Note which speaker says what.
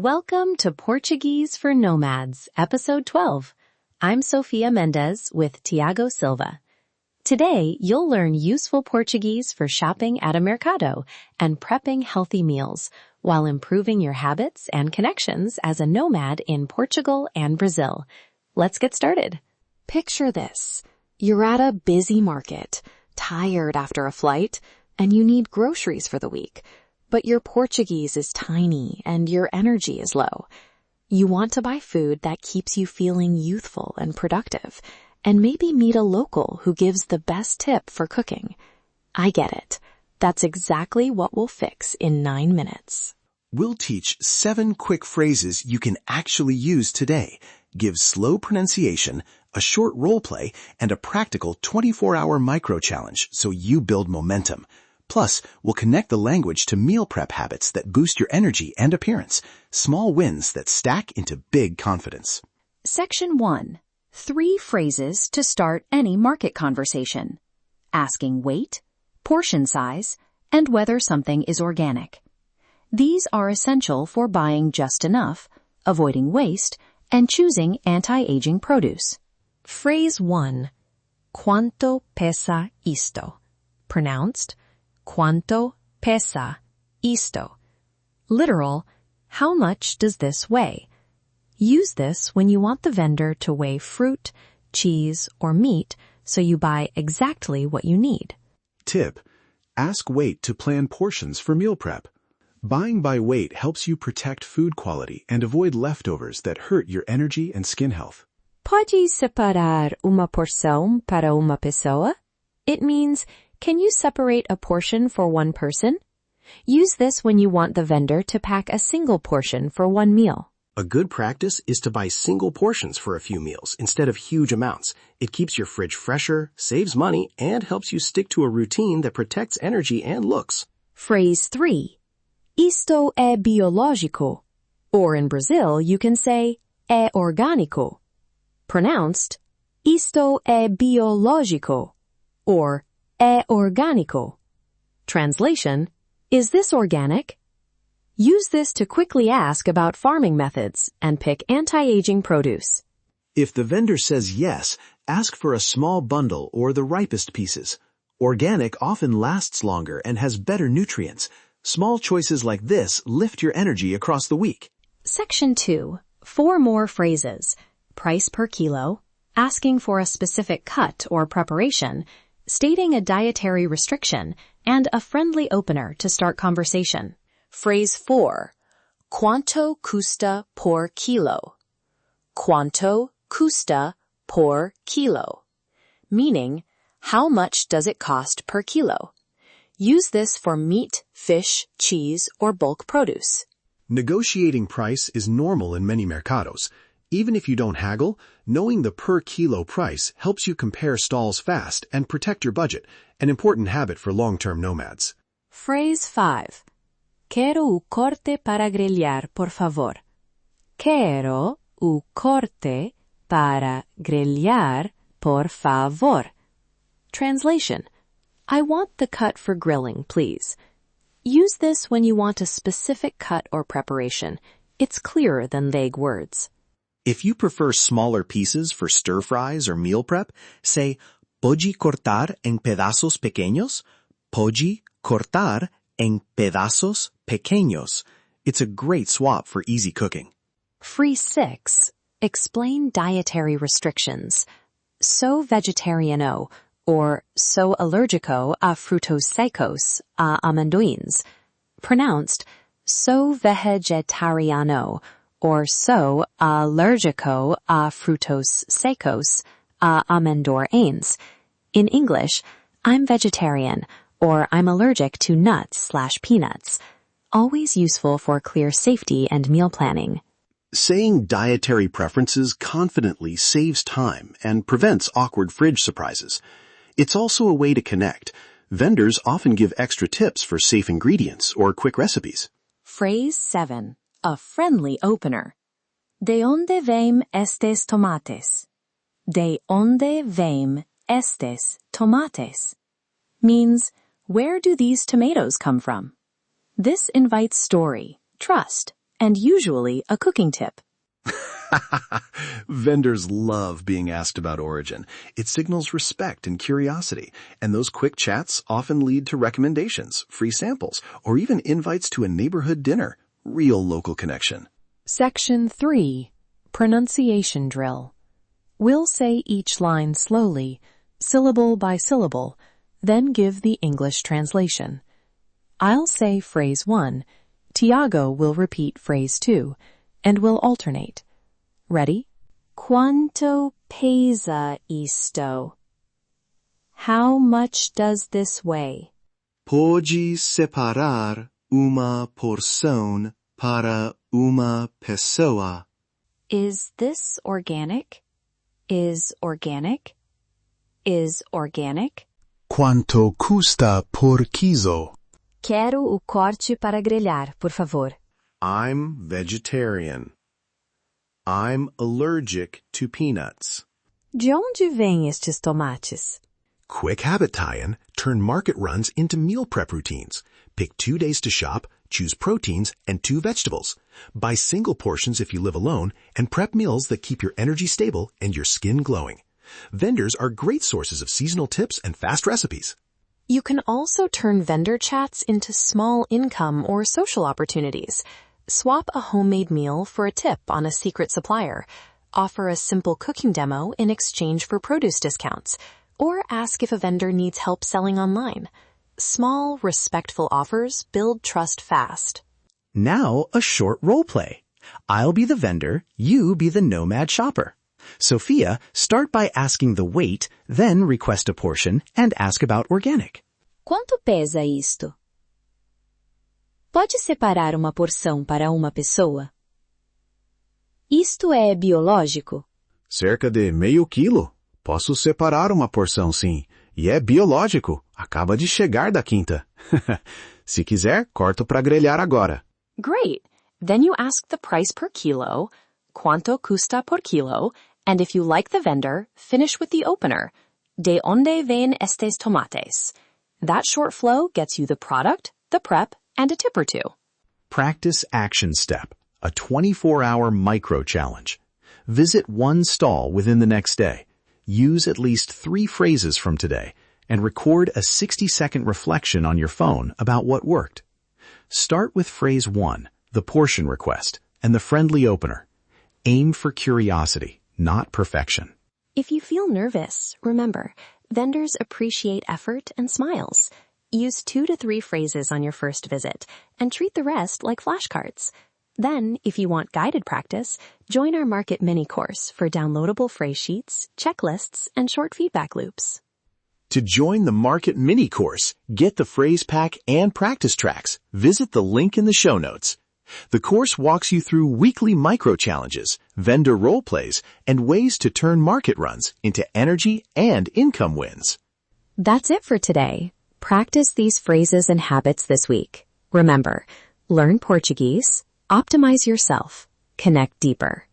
Speaker 1: Welcome to Portuguese for Nomads, Episode 12. I'm Sofia Mendez with Tiago Silva. Today, you'll learn useful Portuguese for shopping at a mercado and prepping healthy meals while improving your habits and connections as a nomad in Portugal and Brazil. Let's get started. Picture this. You're at a busy market, tired after a flight, and you need groceries for the week. But your Portuguese is tiny and your energy is low. You want to buy food that keeps you feeling youthful and productive, and maybe meet a local who gives the best tip for cooking. I get it. That's exactly what we'll fix in 9 minutes.
Speaker 2: We'll teach 7 quick phrases you can actually use today, give slow pronunciation, a short role play, and a practical 24-hour micro-challenge so you build momentum. Plus, we'll connect the language to meal prep habits that boost your energy and appearance, small wins that stack into big confidence.
Speaker 3: Section 1. 3 phrases to start any market conversation. Asking weight, portion size, and whether something is organic. These are essential for buying just enough, avoiding waste, and choosing anti-aging produce.
Speaker 1: Phrase 1. Quanto pesa isto? Pronounced, Quanto pesa isto? Literal, how much does this weigh? Use this when you want the vendor to weigh fruit, cheese, or meat so you buy exactly what you need.
Speaker 2: Tip: ask weight to plan portions for meal prep. Buying by weight helps you protect food quality and avoid leftovers that hurt your energy and skin health.
Speaker 1: Pode separar uma porção para uma pessoa? It means, can you separate a portion for one person? Use this when you want the vendor to pack a single portion for one meal.
Speaker 4: A good practice is to buy single portions for a few meals instead of huge amounts. It keeps your fridge fresher, saves money, and helps you stick to a routine that protects energy and looks.
Speaker 1: Phrase 3. Isto é biológico. Or in Brazil, you can say, é orgânico. Pronounced, isto é biológico. Or, é orgânico. Translation, is this organic? Use this to quickly ask about farming methods and pick anti-aging produce.
Speaker 4: If the vendor says yes, ask for a small bundle or the ripest pieces. Organic often lasts longer and has better nutrients. Small choices like this lift your energy across the week.
Speaker 3: Section 2. 4 more phrases. Price per kilo, asking for a specific cut or preparation, stating a dietary restriction, and a friendly opener to start conversation.
Speaker 1: Phrase 4. Quanto custa por kilo? Quanto custa por kilo? Meaning, how much does it cost per kilo? Use this for meat, fish, cheese, or bulk produce.
Speaker 2: Negotiating price is normal in many mercados. Even if you don't haggle, knowing the per kilo price helps you compare stalls fast and protect your budget, an important habit for long-term nomads.
Speaker 1: Phrase 5. Quero o corte para grelhar, por favor. Quero o corte para grelhar, por favor. Translation, I want the cut for grilling, please. Use this when you want a specific cut or preparation. It's clearer than vague words.
Speaker 4: If you prefer smaller pieces for stir-fries or meal prep, say, pode cortar en pedazos pequeños? Pode cortar en pedazos pequeños. It's a great swap for easy cooking.
Speaker 3: Phrase 6. Explain dietary restrictions. Sou vegetariano, or sou alérgico a frutos secos, a amendoins. Pronounced, sou vegetariano, or sou alérgico a frutos secos, a amendoins. In English, I'm vegetarian, or I'm allergic to nuts/peanuts. Always useful for clear safety and meal planning.
Speaker 4: Saying dietary preferences confidently saves time and prevents awkward fridge surprises. It's also a way to connect. Vendors often give extra tips for safe ingredients or quick recipes.
Speaker 3: Phrase 7. A friendly opener. De onde vêm estes tomates? De onde vêm estes tomates? Means, where do these tomatoes come from? This invites story, trust,
Speaker 1: and usually a cooking tip.
Speaker 2: Vendors love being asked about origin. It signals respect and curiosity, and those quick chats often lead to recommendations, free samples, or even invites to a neighborhood dinner. Real local connection.
Speaker 1: Section 3. Pronunciation Drill. We'll say each line slowly, syllable by syllable, then give the English translation. I'll say phrase 1, Tiago will repeat phrase 2, and we'll alternate. Ready? Quanto pesa isto? How much does this weigh?
Speaker 4: Pode separar uma porção para uma pessoa.
Speaker 3: Is this organic? Is organic? Is organic?
Speaker 2: Quanto custa por quilo?
Speaker 3: Quero o corte para grelhar, por favor.
Speaker 4: I'm vegetarian. I'm allergic to peanuts.
Speaker 1: De onde vêm estes tomates?
Speaker 2: Quick habit tie-in, turn market runs into meal prep routines. Pick 2 days to shop, choose proteins, and 2 vegetables. Buy single portions if you live alone, and prep meals that keep your energy stable and your skin glowing. Vendors are great sources of seasonal tips and fast recipes.
Speaker 1: You can also turn vendor chats into small income or social opportunities. Swap a homemade meal for a tip on a secret supplier. Offer a simple cooking demo in exchange for produce discounts. Or ask if a vendor needs help selling online. Small, respectful offers build trust fast.
Speaker 4: Now a short role play. I'll be the vendor, you be the Nomad shopper. Sofia, start by asking the weight, then request a portion and ask about organic.
Speaker 3: Quanto pesa isto? Pode separar uma porção para uma pessoa? Isto é biológico?
Speaker 2: Cerca de meio quilo. Posso separar uma porção, sim. E é biológico. Acaba de chegar da quinta. Se quiser, corto para grelhar agora.
Speaker 1: Great! Then you ask the price per kilo, quanto custa por kilo, and if you like the vendor, finish with the opener. De onde vêm estes tomates? That short flow gets you the product, the prep, and a tip or 2.
Speaker 4: Practice action step, a 24-hour micro challenge. Visit one stall within the next day. Use at least 3 phrases from today and record a 60-second reflection on your phone about what worked. Start with phrase 1, the portion request, and the friendly opener. Aim for curiosity, not perfection.
Speaker 1: If you feel nervous, remember, vendors appreciate effort and smiles. Use 2 to 3 phrases on your first visit and treat the rest like flashcards. Then, if you want guided practice, join our Market Mini course for downloadable phrase sheets, checklists, and short feedback loops.
Speaker 2: To join the Market Mini course, get the phrase pack and practice tracks. Visit the link in the show notes. The course walks you through weekly micro challenges, vendor role plays, and ways to turn market runs into energy and income wins.
Speaker 1: That's it for today. Practice these phrases and habits this week. Remember, learn Portuguese, optimize yourself, connect deeper.